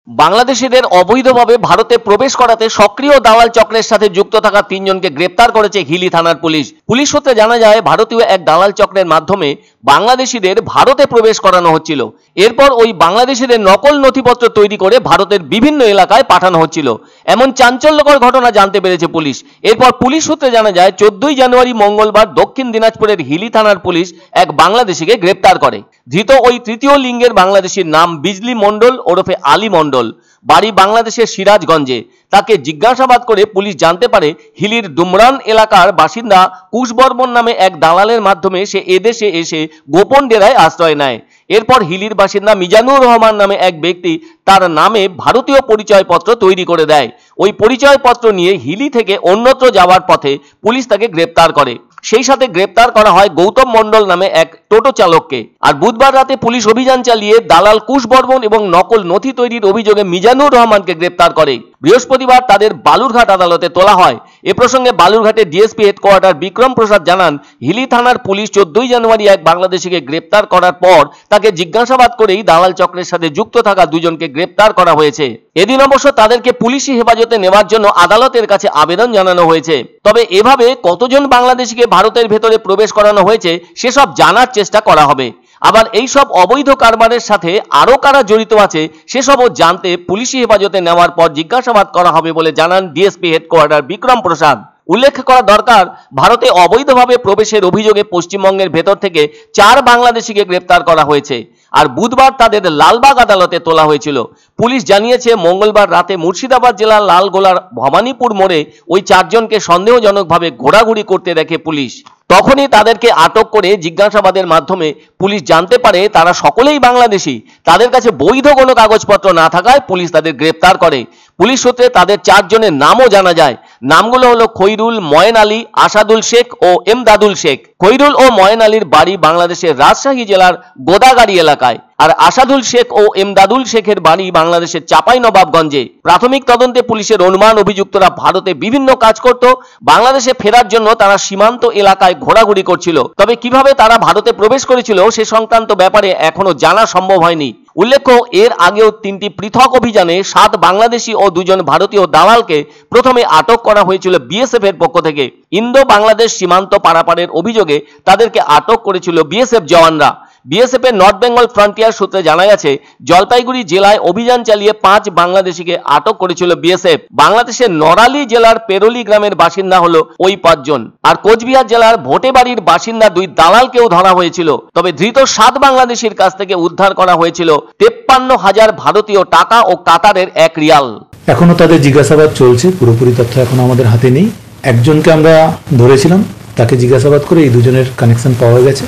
বাংলাদেশিদের অবৈধভাবে ভারতে প্রবেশ করাতে সক্রিয় দালাল চক্রের সাথে যুক্ত থাকা 3 জনকে গ্রেপ্তার করেছে হিলি থানার পুলিশ। পুলিশ সূত্রে জানা যায়, ভারতীয় এক দালাল চক্রের মাধ্যমে বাংলাদেশিদের ভারতে প্রবেশ করানো হচ্ছিল। এরপর ওই বাংলাদেশিদের নকল নথিপত্র তৈরি করে ভারতের বিভিন্ন এলাকায় পাঠানো হচ্ছিল। এমন চাঞ্চল্যকর ঘটনা জানতে পেরেছে পুলিশ। এরপর পুলিশ সূত্রে জানা যায়, 14 জানুয়ারি মঙ্গলবার দক্ষিণ দিনাজপুরের হিলি থানার পুলিশ এক বাংলাদেশিকে গ্রেপ্তার করে। ধৃত ওই তৃতীয় লিঙ্গের বাংলাদেশির নাম বিজলি মণ্ডল ওরফে আলী মণ্ডল, বাড়ি বাংলাদেশের সিরাজগঞ্জে। তাকে জিজ্ঞাসাবাদ করে পুলিশ জানতে পারে, হিলির ডুমরান এলাকার বাসিন্দা কুশ বর্মন নামে এক দালালের মাধ্যমে সে এদেশে এসে গোপন ডেরায় আশ্রয় নেয়। এরপর হিলির বাসিন্দা মিজানুর রহমান নামে এক ব্যক্তি তার নামে ভারতীয় পরিচয়পত্র তৈরি করে দেয়। ওই পরিচয়পত্র নিয়ে হিলি থেকে অন্যত্র যাওয়ার পথে পুলিশ তাকে গ্রেপ্তার করে। সেই সাথে গ্রেপ্তার করা হয় গৌতম মণ্ডল নামে এক টোটো চালককে। আর বুধবার রাতে পুলিশ অভিযান চালিয়ে দালাল কুশ বর্মন এবং নকল নথি তৈরির অভিযোগে মিজানুর রহমানকে গ্রেপ্তার করে। বৃহস্পতিবার তাদের বালুরঘাট আদালতে তোলা হয়। এ প্রসঙ্গে বালুরঘাটের ডিএসপি হেডকোয়ার্টার বিক্রম প্রসাদ জানান, হিলি থানার পুলিশ 14 জানুয়ারি এক বাংলাদেশিকে গ্রেপ্তার করার পর তাকে জিজ্ঞাসাবাদ করেই দালাল চক্রের সাথে যুক্ত থাকা 2 জনকে গ্রেপ্তার করা হয়েছে। এদিন অবশ্য তাদেরকে পুলিশি হেফাজতে নেওয়ার জন্য আদালতের কাছে আবেদন জানানো হয়েছে। তবে এভাবে কতজন বাংলাদেশিকে ভারতের ভেতরে প্রবেশ করানো হয়েছে সেসব জানার চেষ্টা করা হবে। আবার এই সব অবৈধ কারবারের সাথে আরো কারা জড়িত আছে সেসবও জানতে পুলিশি হেফাজতে নেওয়ার পর জিজ্ঞাসাবাদ করা হবে বলে জানান ডিএসপি হেডকোয়ার্টার বিক্রম প্রসাদ। উল্লেখ করা দরকার, ভারতে অবৈধভাবে প্রবেশের অভিযোগে পশ্চিমবঙ্গের ভেতর থেকে 4 বাংলাদেশিকে গ্রেপ্তার করা হয়েছে। আর বুধবার তাদের লালবাগ আদালতে তোলা হয়েছিল। পুলিশ জানিয়েছে, মঙ্গলবার রাতে মুর্শিদাবাদ জেলার লালগোলার ভবানীপুর মোড়ে ওই 4 জনকে সন্দেহজনকভাবে ঘোরাঘুরি করতে দেখে পুলিশ। তখনই তাদেরকে আটক করে জিজ্ঞাসাবাদের মাধ্যমে পুলিশ জানতে পারে তারা সকলেই বাংলাদেশি। তাদের কাছে বৈধ কোনো কাগজপত্র না থাকায় পুলিশ তাদের গ্রেপ্তার করে। পুলিশ সূত্রে তাদের 4 জনের নামও জানা যায়। নামগুলো হলো খৈরুল, ময়েন আলী, আসাদুল শেখ ও এমদাদুল শেখ। খৈরুল ও ময়েন আলীর বাড়ি বাংলাদেশের রাজশাহী জেলার গোদাগাড়ি এলাকায়, আর আসাদুল শেখ ও এমদাদুল শেখের বাড়ি বাংলাদেশের চাঁপাইনবাবগঞ্জে। প্রাথমিক তদন্তে পুলিশের অনুমান, অভিযুক্তরা ভারতে বিভিন্ন কাজ করত। বাংলাদেশে ফেরার জন্য তারা সীমান্ত এলাকায় ঘোরাঘুরি করছিল। তবে কিভাবে তারা ভারতে প্রবেশ করেছিল সে সংক্রান্ত ব্যাপারে এখনো জানা সম্ভব হয়নি। উল্লেখ্য, এর আগেও 3টি পৃথক অভিযানে 7 বাংলাদেশি ও 2 জন ভারতীয় দালালকে প্রথমে আটক করা হয়েছিল বিএসএফ এর পক্ষ থেকে। ইন্দো বাংলাদেশ সীমান্ত পারাপারের অভিযোগে তাদেরকে আটক করেছিল বিএসএফ জওয়ানরা। বিএসএফ এর নর্থ বেঙ্গল ফ্রন্টিয়ার সূত্রে জানা গেছে, জলপাইগুড়ি জেলায় অভিযান চালিয়ে 5 বাংলাদেশিকে আটক করেছিল বিএসএফ। বাংলাদেশের নড়ালী জেলার পেরোলি গ্রামের বাসিন্দা হলো ওই 5 জন। আর কোচবিহার জেলার ভোটেবাড়ির বাসিন্দা 2 দালালকেও ধরা হয়েছিল। তবে ধৃত 7 বাংলাদেশির কাছ থেকে উদ্ধার করা হয়েছিল 53,000 ভারতীয় টাকা ও কাতারের 1 রিয়াল। এখনো তাদের জিজ্ঞাসাবাদ চলছে, পুরোপুরি তথ্য এখনো আমাদের হাতে নেই। একজনকে আমরা ধরেছিলাম, তাকে জিজ্ঞাসাবাদ করে এই 2 জনের কানেকশন পাওয়া গেছে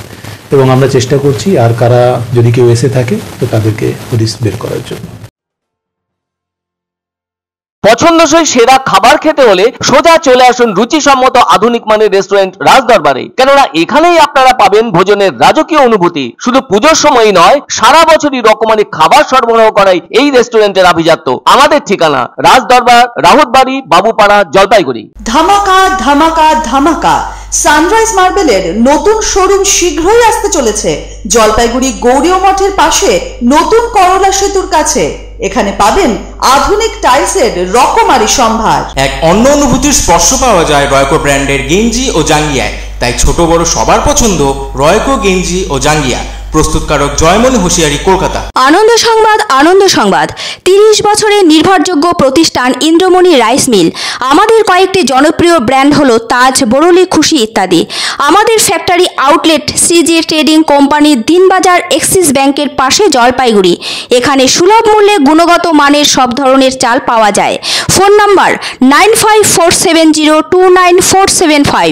এবং আমরা চেষ্টা করছি আর কারা যদি কেউ এসে থাকে তো তাদেরকে পুলিশ বের করার জন্য। পছন্দসই সেরা খাবার খেতে হলে সোজা চলে আসুন রুচিসম্মত আধুনিক মানের রেস্টুরেন্ট রাজদরবারে। কেননা এখানেই আপনারা পাবেন ভোজনের রাজকীয় অনুভূতি। শুধু পুজোর সময়ই নয়, সারা বছরই রকমারি খাবার সরবরাহ করাই এই রেস্টুরেন্টের আভিজাত্য। আমাদের ঠিকানা রাজদরবার, রাহুতবাড়ি, বাবুপাড়া, জলপাইগুড়ি। ধামাকা ধামাকা ধামাকা! সানরাইজ মার্বেলের নতুন শোরুম শীঘ্রই আসতে চলেছে জলপাইগুড়ি গৌরীয় মঠের পাশে নতুন করলা সেতুর কাছে। এখানে পাবেন আধুনিক টাইলসের রকমারি সম্ভার। এক অন্য অনুভূতির স্পর্শ পাওয়া যায় রয়কো ব্র্যান্ডের গেঞ্জি ও জাঙ্গিয়ায়। তাই ছোট বড় সবার পছন্দ রয়কো গেঞ্জি ও জাঙ্গিয়া। প্রস্তুতকারক জয়মনি হোশিয়ারি, কলকাতা। আনন্দ সংবাদ, আনন্দ সংবাদ। 30 বছরের নির্ভরযোগ্য প্রতিষ্ঠান ইন্দ্রমণি রাইস মিল। আমাদের কয়েকটি জনপ্রিয় ব্র্যান্ড হলো তাজ, বরলি, খুশি ইত্যাদি। আমাদের factory outlet CG trading company, Dinbazar, axis ব্যাংকের পাশে, জলপাইগুড়ি। এখানে সুলভ মূল্যে গুণগত মানের সব ধরনের চাল পাওয়া যায়। Phone number 9547029475।